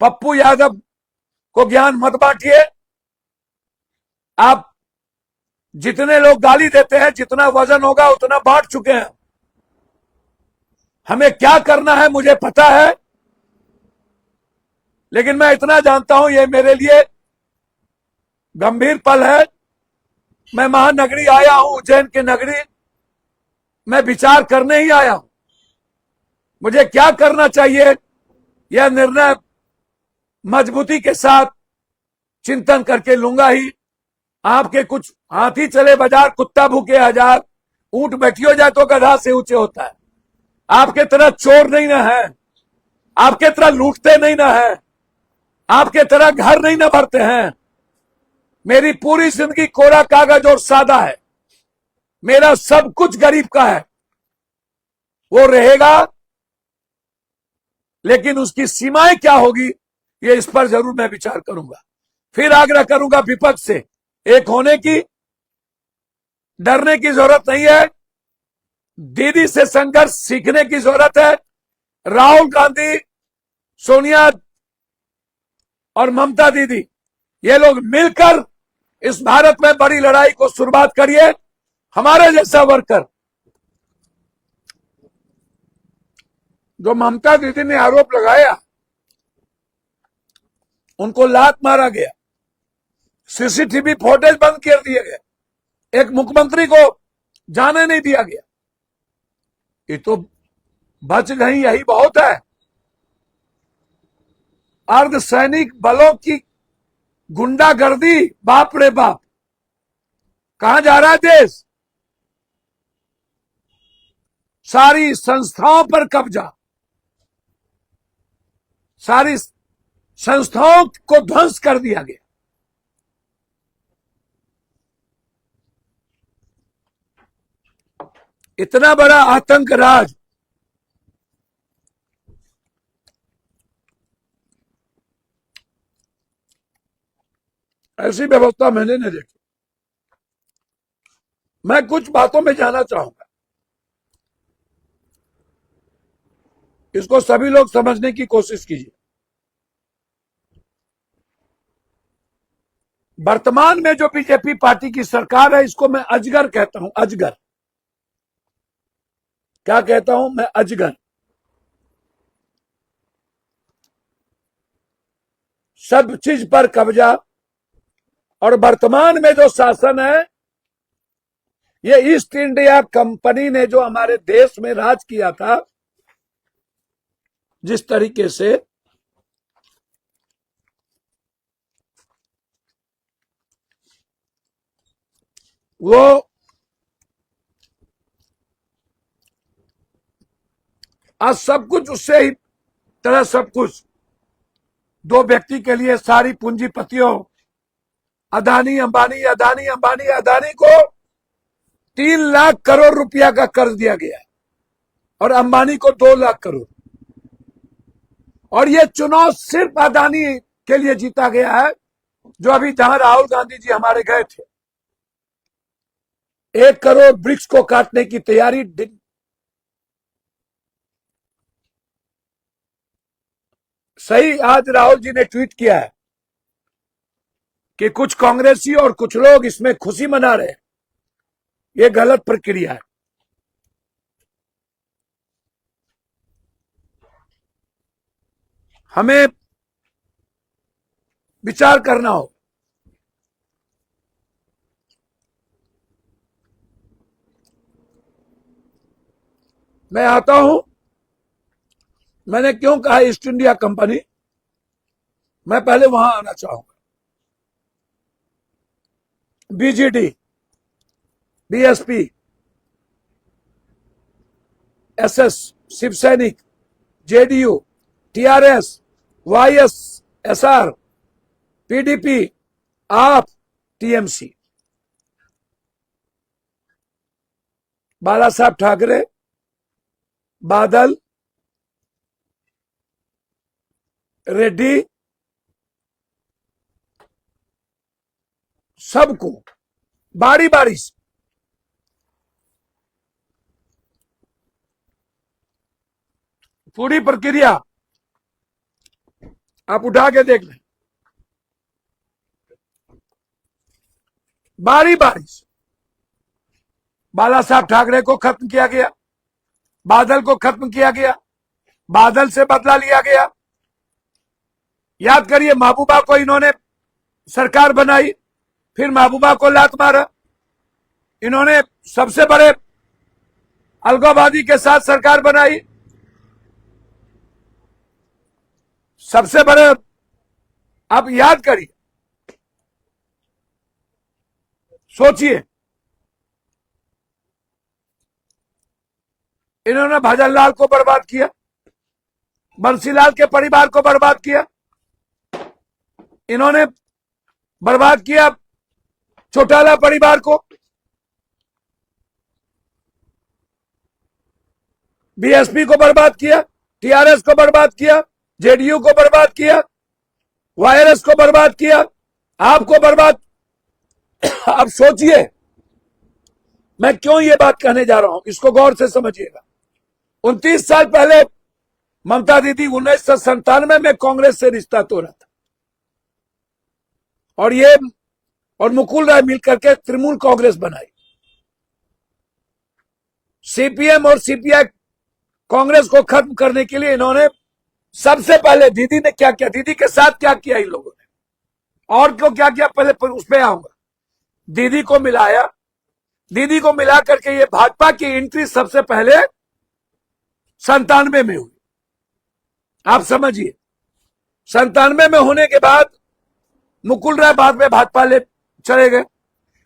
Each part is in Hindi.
पप्पू यादव को ज्ञान मत बांटिए। आप जितने लोग गाली देते हैं, जितना वजन होगा उतना बांट चुके हैं। हमें क्या करना है मुझे पता है, लेकिन मैं इतना जानता हूं ये मेरे लिए गंभीर पल है। मैं महानगरी आया हूं, उज्जैन की नगरी। मैं विचार करने ही आया हूं। मुझे क्या करना चाहिए यह निर्णय मजबूती के साथ चिंतन करके लूंगा ही। आपके कुछ हाथी चले बाजार, कुत्ता भूखे हजार, ऊंट बैठियो जाए तो गधा से ऊंचे होता है। आपके तरह चोर नहीं ना है, आपके तरह लूटते नहीं ना है, आपके तरह घर नहीं ना भरते हैं। मेरी पूरी जिंदगी कोरा कागज और सादा है। मेरा सब कुछ गरीब का है, वो रहेगा, लेकिन उसकी सीमाएं क्या होगी ये इस पर जरूर मैं विचार करूंगा। फिर आग्रह करूंगा विपक्ष से, एक होने की, डरने की जरूरत नहीं है। दीदी से संघर्ष सीखने की जरूरत है। राहुल गांधी, सोनिया और ममता दीदी, ये लोग मिलकर इस भारत में बड़ी लड़ाई को शुरुआत करिए। हमारे जैसा वर्कर, जो ममता दीदी ने आरोप लगाया, उनको लात मारा गया, सीसीटीवी फुटेज बंद कर दिए गए, एक मुख्यमंत्री को जाने नहीं दिया गया। ये तो बच गई, यही बहुत है। अर्धसैनिक बलों की गुंडागर्दी, बाप रे बाप, कहां जा रहा है देश। सारी संस्थाओं पर कब्जा, सारी संस्थाओं को ध्वंस कर दिया गया। इतना बड़ा आतंक राज ऐसी व्यवस्था मैंने नहीं देखी। मैं कुछ बातों में जाना चाहूंगा, इसको सभी लोग समझने की कोशिश कीजिए। वर्तमान में जो बीजेपी पार्टी की सरकार है, इसको मैं अजगर कहता हूं। अजगर, क्या कहता हूं मैं? अजगर। सब चीज पर कब्जा, और वर्तमान में जो शासन है, ये ईस्ट इंडिया कंपनी ने जो हमारे देश में राज किया था, जिस तरीके से वो आज सब कुछ उससे ही तरह सब कुछ दो व्यक्ति के लिए सारी पूंजीपतियों, अदानी अंबानी, अदानी अंबानी, अदानी को 3 लाख करोड़ रुपया का कर्ज दिया गया और अंबानी को 2 लाख करोड़। और ये चुनाव सिर्फ अदानी के लिए जीता गया है, जो अभी जहां राहुल गांधी जी हमारे गए थे। 1 करोड़ वृक्ष को काटने की तैयारी। सही, आज राहुल जी ने ट्वीट किया है कि कुछ कांग्रेसी और कुछ लोग इसमें खुशी मना रहे हैं। ये गलत प्रक्रिया है। हमें विचार करना हो। मैं आता हूं, मैंने क्यों कहा ईस्ट इंडिया कंपनी, मैं पहले वहां आना चाहूंगा। बीजेडी, बीएसपी, एसएस, शिव सैनिक, जेडीयू, टीआरएस, वाईएसएसआर, पीडीपी, आप, टीएमसी, बाला साहब ठाकरे, बादल, रेड्डी, सबको बारी बारी से पूरी प्रक्रिया आप उठा के देख लें, बारी बारी से बाला साहब ठाकरे को खत्म किया गया, बादल को खत्म किया गया, बादल से बदला लिया गया। याद करिए, महबूबा को इन्होंने सरकार बनाई, फिर महबूबा को लात मारा। इन्होंने सबसे बड़े अलगाववादी के साथ सरकार बनाई, सबसे बड़े। आप याद करिए, सोचिए, इन्होंने भजनलाल को बर्बाद किया, बंसीलाल के परिवार को बर्बाद किया, इन्होंने बर्बाद किया चौटाला परिवार को, बीएसपी को बर्बाद किया, टीआरएस को बर्बाद किया, जेडीयू को बर्बाद किया, वायरस को बर्बाद किया, आपको बर्बाद। अब सोचिए मैं क्यों ये बात कहने जा रहा हूं, इसको गौर से समझिएगा। 29 साल पहले ममता दीदी 1997 में कांग्रेस से रिश्ता तोड़ा था, और मुकुल राय मिलकर के तृणमूल कांग्रेस बनाई। सीपीएम और सीपीआई कांग्रेस को खत्म करने के लिए इन्होंने सबसे पहले, दीदी ने क्या किया, दीदी के साथ क्या किया इन लोगों ने, और क्यों क्या किया, पहले उस पर आऊंगा। दीदी को मिलाया, दीदी को मिला करके ये भाजपा की एंट्री सबसे पहले 97 में हुई। आप समझिए, 97 में होने के बाद मुकुल राय बाद में भाजपा ले चले गए।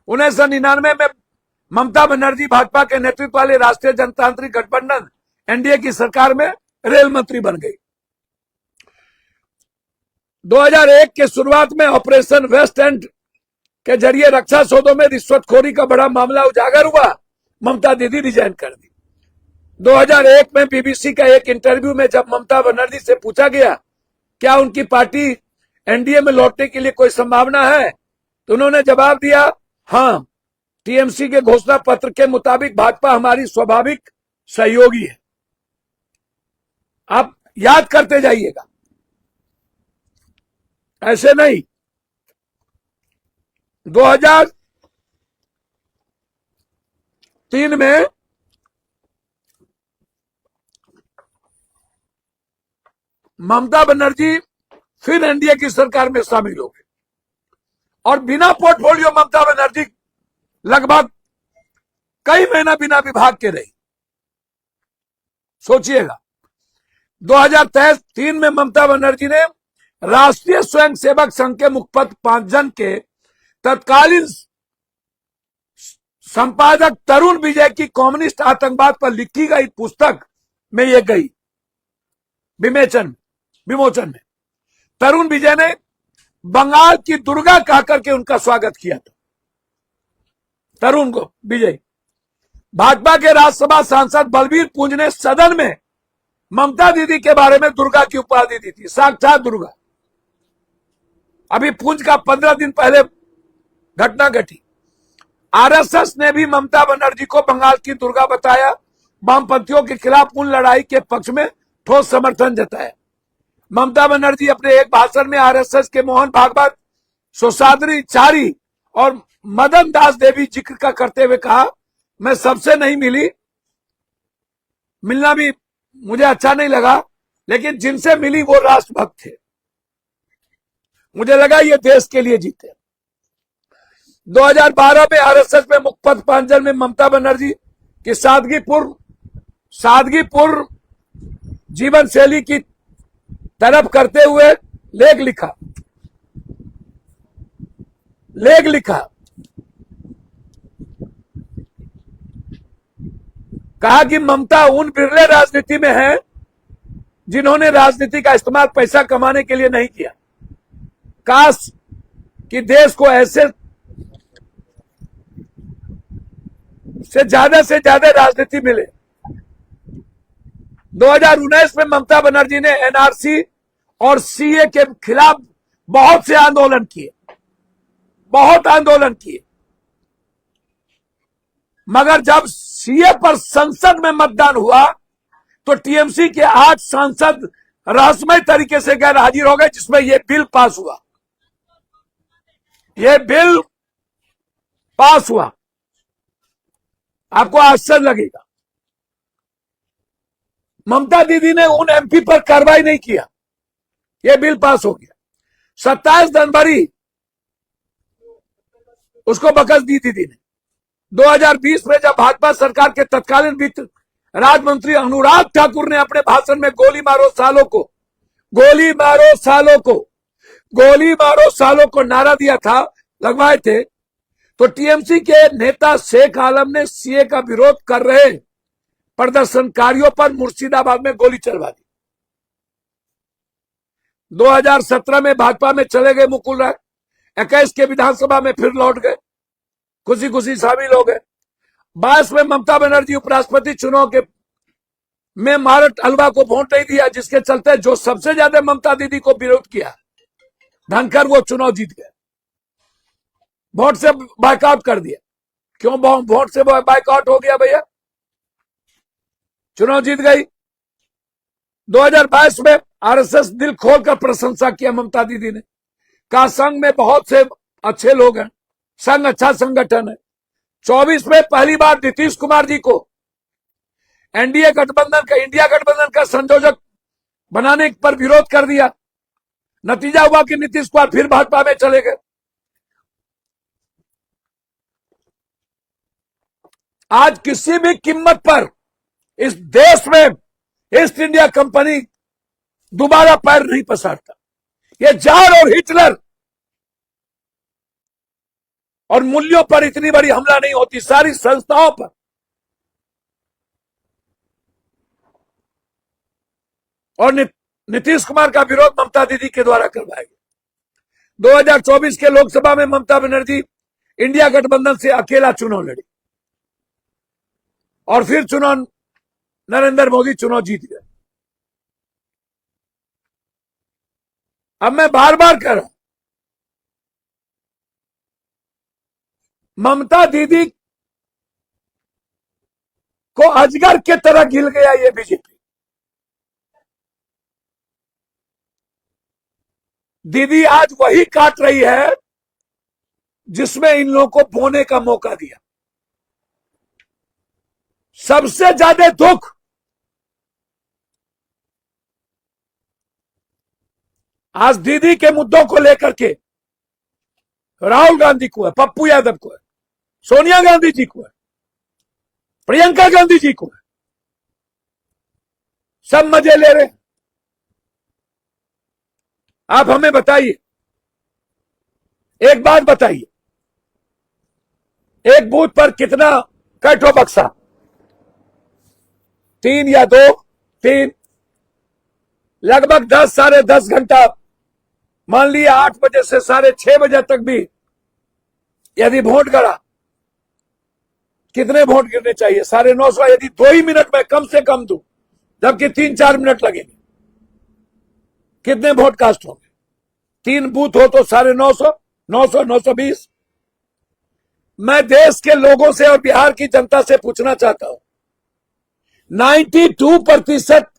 1999 में ममता बनर्जी भाजपा के नेतृत्व वाले राष्ट्रीय जनतांत्रिक गठबंधन एनडीए की सरकार में रेल मंत्री बन गई। 2001 के शुरुआत में ऑपरेशन वेस्ट एंड के जरिए रक्षा सौदों में रिश्वतखोरी का बड़ा मामला उजागर हुआ, ममता दीदी रिजाइन कर दी। 2001 में बीबीसी का एक इंटरव्यू में जब ममता बनर्जी से पूछा गया क्या उनकी पार्टी एनडीए में लौटने के लिए कोई संभावना है, तो उन्होंने जवाब दिया, हां, टीएमसी के घोषणा पत्र के मुताबिक भाजपा हमारी स्वाभाविक सहयोगी है। आप याद करते जाइएगा, ऐसे नहीं। 2003 में ममता बनर्जी फिर एनडीए की सरकार में शामिल हो गए, और बिना पोर्टफोलियो ममता बनर्जी लगभग कई महीना बिना विभाग के रही। सोचिएगा, 2003 में ममता बनर्जी ने राष्ट्रीय स्वयंसेवक संघ के मुखपत्र 5 जन के तत्कालीन संपादक तरुण विजय की कम्युनिस्ट आतंकवाद पर लिखी गई पुस्तक में ये गई विमोचन में। तरुण विजय ने बंगाल की दुर्गा कहकर के उनका स्वागत किया था। तरुण को विजय, भाजपा के राज्यसभा सांसद बलबीर पुंज ने सदन में ममता दीदी के बारे में दुर्गा की उपाधि दी थी, साक्षात दुर्गा। अभी पुंज का 15 दिन पहले घटना घटी। आरएसएस ने भी ममता बनर्जी को बंगाल की दुर्गा बताया, वामपंथियों के खिलाफ उन लड़ाई के पक्ष में ठोस समर्थन जताया। ममता बनर्जी अपने एक भाषण में आरएसएस के मोहन भागवत, सोसाद्री चारी और मदन दास देवी जिक्र का करते हुए कहा, मैं सबसे नहीं मिली, मिलना भी मुझे अच्छा नहीं लगा, लेकिन जिनसे मिली वो राष्ट्रभक्त थे। मुझे लगा ये देश के लिए जीते। 2012 में आरएसएस में मुखपत्र 5 जन में ममता बनर्जी की सादगीपूर्ण जीवन शैली की तरफ करते हुए लेख लिखा। कहा कि ममता उन बिरले राजनीति में है जिन्होंने राजनीति का इस्तेमाल पैसा कमाने के लिए नहीं किया। काश कि देश को ऐसे से ज्यादा राजनीति मिले। 2019 में ममता बनर्जी ने एनआरसी और सीए के खिलाफ बहुत आंदोलन किए, मगर जब सीए पर संसद में मतदान हुआ तो टीएमसी के 8 सांसद रहस्यमय तरीके से गैर हाजिर हो गए, जिसमें यह बिल पास हुआ। यह बिल पास हुआ, आपको आश्चर्य लगेगा। ममता दीदी ने उन एमपी पर कार्रवाई नहीं किया, यह बिल पास हो गया। 27 जनवरी उसको बकस दी दीदी ने। 2020 में जब भाजपा सरकार के तत्कालीन वित्त राज्य मंत्री अनुराग ठाकुर ने अपने भाषण में गोली मारो सालों को, गोली मारो सालों को, गोली मारो सालों को नारा दिया था, लगवाए थे, तो टीएमसी के नेता शेख आलम ने सीए का विरोध कर रहे प्रदर्शनकारियों पर मुर्शिदाबाद में गोली चलवा दी। 2017 में भाजपा में चले गए मुकुल राय, 21 के विधानसभा में फिर लौट गए, खुशी खुशी शामिल हो गए। 22 में ममता बनर्जी उपराष्ट्रपति चुनाव के में मारट हलवा को वोट नहीं दिया, जिसके चलते जो सबसे ज्यादा ममता दीदी को विरोध किया धनखड़, वो चुनाव जीत गए, वोट से बायकॉट कर दिया। क्यों वोट से बायकॉट हो गया भैया? चुनाव जीत गई। 2022 में आरएसएस दिल खोलकर प्रशंसा किया ममता दीदी ने, कहा संघ में बहुत से अच्छे लोग हैं, संघ अच्छा संगठन है। 24 में पहली बार नीतीश कुमार जी को इंडिया गठबंधन का संयोजक बनाने पर विरोध कर दिया। नतीजा हुआ कि नीतीश कुमार फिर भाजपा में चले गए। आज किसी भी कीमत पर इस देश में ईस्ट इंडिया कंपनी दोबारा पैर नहीं पसारता। ये जार और हिटलर और मूल्यों पर इतनी बड़ी हमला नहीं होती, सारी संस्थाओं पर। और नीतीश कुमार का विरोध ममता दीदी के द्वारा करवाया गया। 2024 के लोकसभा में ममता बनर्जी इंडिया गठबंधन से अकेला चुनाव लड़ी और फिर चुनाव नरेंद्र मोदी चुनाव जीत गए। अब मैं बार बार कह रहा हूं, ममता दीदी को अजगर के तरह गिल गया ये बीजेपी। दीदी आज वही काट रही है जिसमें इन लोगों को बोने का मौका दिया। सबसे ज्यादा दुख आज दीदी के मुद्दों को लेकर के राहुल गांधी को है, पप्पू यादव को है, सोनिया गांधी जी को है, प्रियंका गांधी जी को है। सब मजे ले रहे हैं। आप हमें बताइए, एक बात बताइए, एक बूथ पर कितना कैटो बक्सा? 3 या 2? 3। लगभग 10 साढ़े 10 घंटा, मान लिया 8 बजे से साढ़े 6 बजे तक भी यदि वोट गिरा, कितने वोट गिरने चाहिए? 950। यदि 2 ही मिनट में कम से कम दूं, जबकि 3-4 मिनट लगेंगे, कितने वोट कास्ट होंगे? 3 बूथ हो तो 950, 900, 920। मैं देश के लोगों से और बिहार की जनता से पूछना चाहता हूं, 92%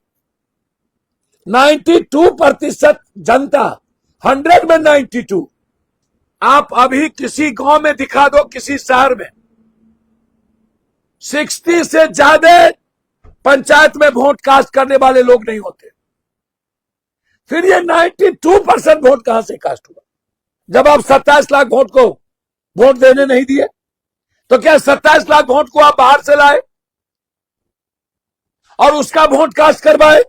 जनता, 100 में 92, आप अभी किसी गांव में दिखा दो, किसी शहर में 60 से ज्यादा पंचायत में वोट कास्ट करने वाले लोग नहीं होते। फिर ये 92% वोट कहां से कास्ट हुआ? जब आप 27 लाख वोट को वोट देने नहीं दिए, तो क्या 27 लाख वोट को आप बाहर से लाए और उसका वोट कास्ट करवाए?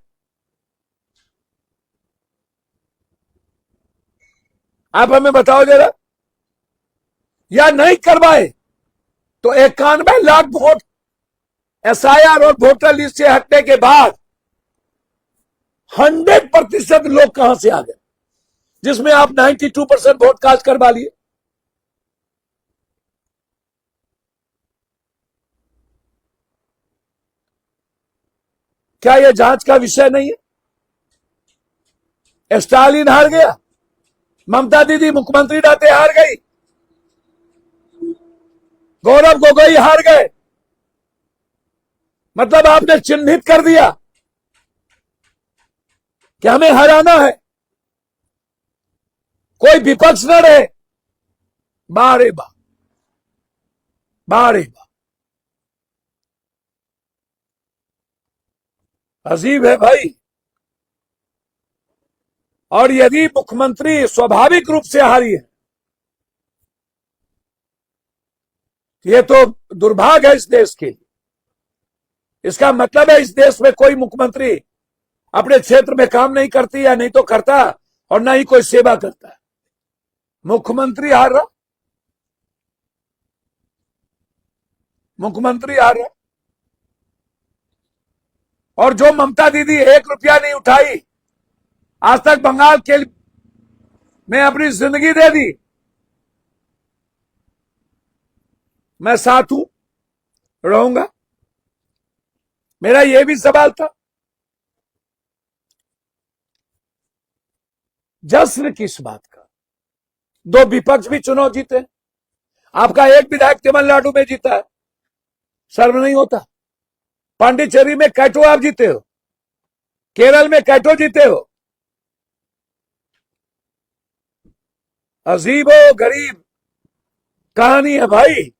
आप हमें बताओ जरा। या नहीं करवाए तो 91 लाख वोट एसआईआर और वोटर लिस्ट से हटने के बाद 100% लोग कहां से आ गए, जिसमें आप 92% वोट कास्ट करवा लिए? क्या यह जांच का विषय नहीं है? स्टालिन हार गया, ममता दीदी मुख्यमंत्री रहते हार गई, गौरव गोगोई हार गए। मतलब आपने चिन्हित कर दिया कि हमें हराना है, कोई विपक्ष न रहे। बारे बा, बारे बा, अजीब है भाई। और यदि मुख्यमंत्री स्वाभाविक रूप से हारी है, ये तो दुर्भाग्य है इस देश के लिए। इसका मतलब है इस देश में कोई मुख्यमंत्री अपने क्षेत्र में काम नहीं करती, या नहीं तो करता और ना ही कोई सेवा करता है। मुख्यमंत्री हार रहा, मुख्यमंत्री हार रहा। और जो ममता दीदी 1 रुपया नहीं उठाई, आज तक बंगाल के में अपनी जिंदगी दे दी, मैं साथ हूं, रहूंगा। मेरा यह भी सवाल था, जश्न किस बात का? 2 विपक्ष भी चुनाव जीते, आपका एक विधायक तमिलनाडु में जीता है, शर्म नहीं होता? पांडिचेरी में कैटो आप जीते हो, केरल में कैटो जीते हो। अजीब हो गरीब कहानी है भाई।